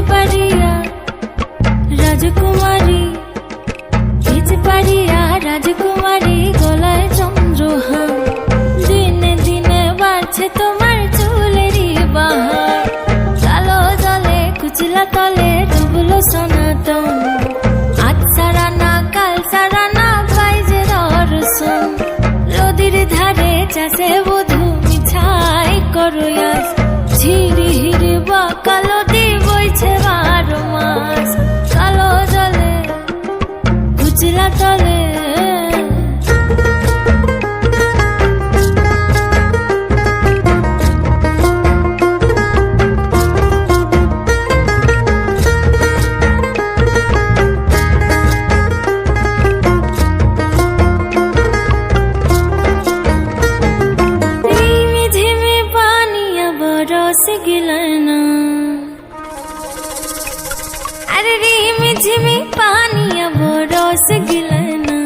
পারিয়া রাজকুমারী, ভিজে পারিয়া রাজকুমারী, গলায় চন্দ্রহার। দিনে দিনে বাড়ছে তোমার চুলেরই বাহার, কালো জলে কুচলা তলে ডুবলো সনাতন। আজ সারা না কাল সারা না পাই যে দর্শন, নদীর ধারে চাষে বধূ মিছাই করয়াস। ঝিরি হিরি বা কালো দি বইছে 12 মাস, কালো জলে কুচলা তলে। रस गिलना अरे रिमी झिमी पानी अब रस गिलना,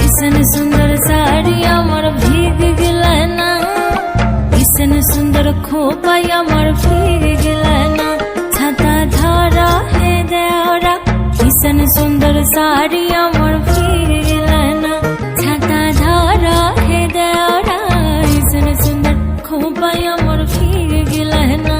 इसन सुंदर साड़ी अमर भीग गिलना, इसन सुंदर खोपा अमर भीग गिलना। छाता धरा है देवरा, इसन सुंदर साड़ी अमर भीग गिलना। छाता धरा है देवरा, इसन सुंदर खोपा अमर भीग गिलना।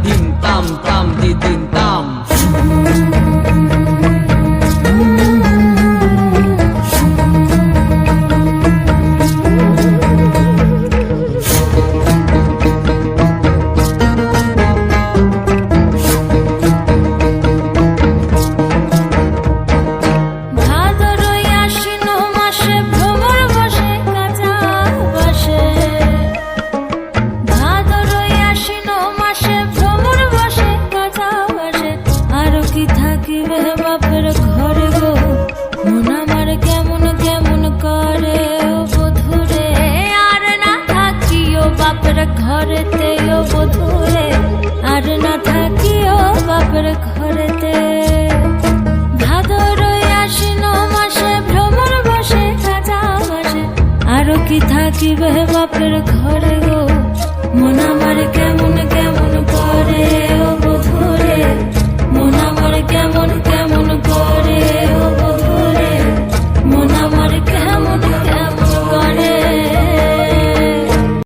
Din tam tam di din tam. বাপের ঘরে গো মন আমার কেমন কেমন করে ও বধুরে, আর না থাকিও বাপের ঘরেতে ও বধুরে, আর না থাকিও বাপের ঘরেতে। ভাদর আশ্বিন মাসে ভ্রমর বসে কাজা বাসে, আরো কি থাকিবে বাপের ঘরে গো মন আমার কেমন